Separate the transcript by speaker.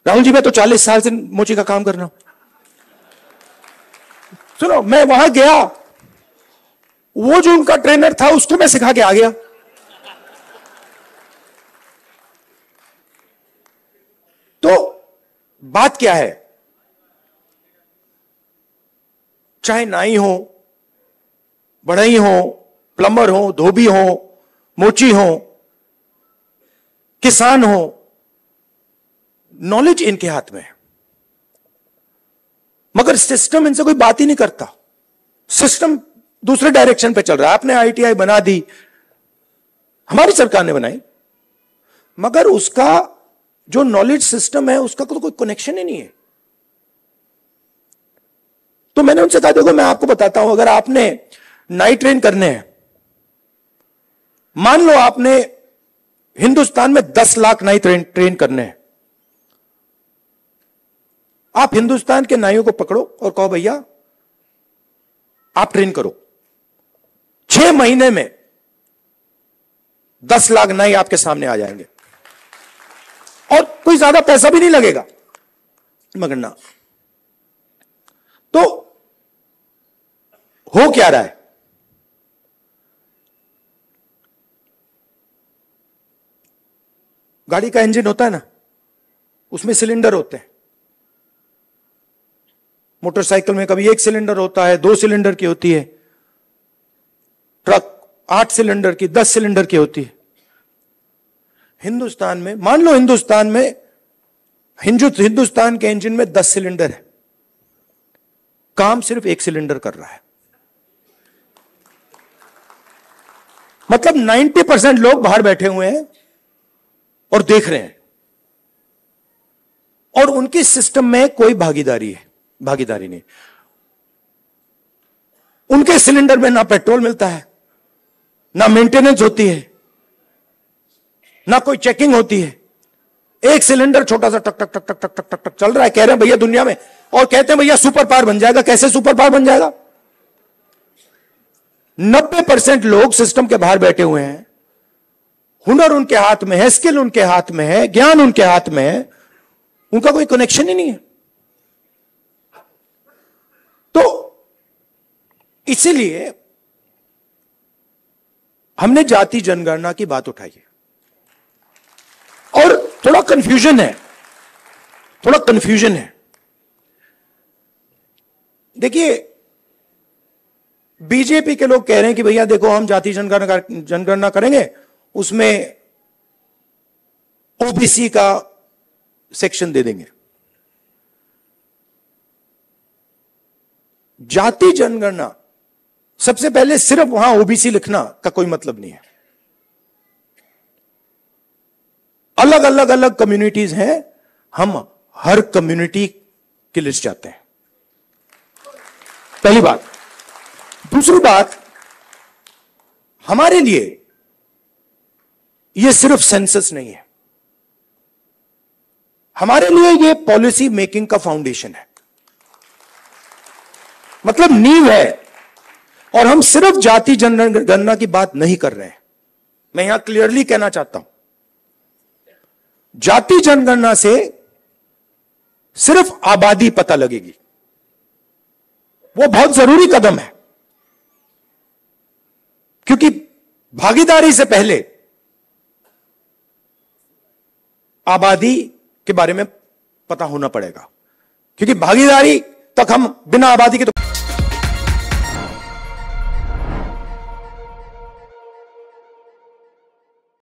Speaker 1: राहुल जी, मैं तो 40 साल से मोची का काम कर रहा हूं। सुनो, मैं वहां गया, वो जो उनका ट्रेनर था उसको मैं सिखा के आ गया। तो बात क्या है, चाहे नाई हो, बढ़ई हो, प्लम्बर हो, धोबी हो, मोची हो, किसान हो, नॉलेज इनके हाथ में है, मगर सिस्टम इनसे कोई बात ही नहीं करता। सिस्टम दूसरे डायरेक्शन पे चल रहा है। आपने आईटीआई बना दी, हमारी सरकार ने बनाई, मगर उसका जो नॉलेज सिस्टम है उसका तो कोई कनेक्शन ही नहीं है। तो मैंने उनसे कहा, देखो मैं आपको बताता हूं, अगर आपने नाई ट्रेन करने हैं, मान लो आपने हिंदुस्तान में 10 लाख नाई ट्रेन करने हैं, आप हिंदुस्तान के नाइयों को पकड़ो और कहो भैया आप ट्रेन करो, 6 महीने में 10 लाख नाई आपके सामने आ जाएंगे और कोई ज्यादा पैसा भी नहीं लगेगा, मगर ना। तो हो क्या रहा है, गाड़ी का इंजन होता है ना, उसमें सिलेंडर होते हैं। मोटरसाइकिल में कभी 1 सिलेंडर होता है, 2 सिलेंडर की होती है, ट्रक 8 सिलेंडर की, 10 सिलेंडर की होती है। हिंदुस्तान में मान लो, हिंदुस्तान के इंजन में 10 सिलेंडर है, काम सिर्फ 1 सिलेंडर कर रहा है। मतलब 90% लोग बाहर बैठे हुए हैं और देख रहे हैं, और उनके सिस्टम में कोई भागीदारी नहीं। उनके सिलेंडर में ना पेट्रोल मिलता है, ना मेंटेनेंस होती है, ना कोई चेकिंग होती है। 1 सिलेंडर छोटा सा टक टक टक टक टक टक टक टक चल रहा है। कह रहे हैं भैया दुनिया में, और कहते हैं भैया सुपर पावर बन जाएगा। कैसे सुपर पावर बन जाएगा? 90% लोग सिस्टम के बाहर बैठे हुए हैं, हुनर उनके हाथ में है, स्किल उनके हाथ में है, ज्ञान उनके हाथ में है, उनका कोई कनेक्शन ही नहीं है। तो इसीलिए हमने जाति जनगणना की बात उठाई है, और थोड़ा कंफ्यूजन है। देखिए, बीजेपी के लोग कह रहे हैं कि भैया देखो हम जाति जनगणना करेंगे, उसमें ओबीसी का सेक्शन दे देंगे। जाति जनगणना, सबसे पहले सिर्फ वहां ओबीसी लिखना का कोई मतलब नहीं है। अलग कम्युनिटीज हैं, हम हर कम्युनिटी की लिस्ट चाहते हैं, पहली बात। दूसरी बात, हमारे लिए यह सिर्फ सेंसस नहीं है, हमारे लिए यह पॉलिसी मेकिंग का फाउंडेशन है, मतलब नींव है। और हम सिर्फ जाति जनगणना की बात नहीं कर रहे हैं। मैं यहां क्लियरली कहना चाहता हूं, जाति जनगणना से सिर्फ आबादी पता लगेगी, वो बहुत जरूरी कदम है, क्योंकि भागीदारी से पहले आबादी के बारे में पता होना पड़ेगा, क्योंकि भागीदारी तक हम बिना आबादी के तो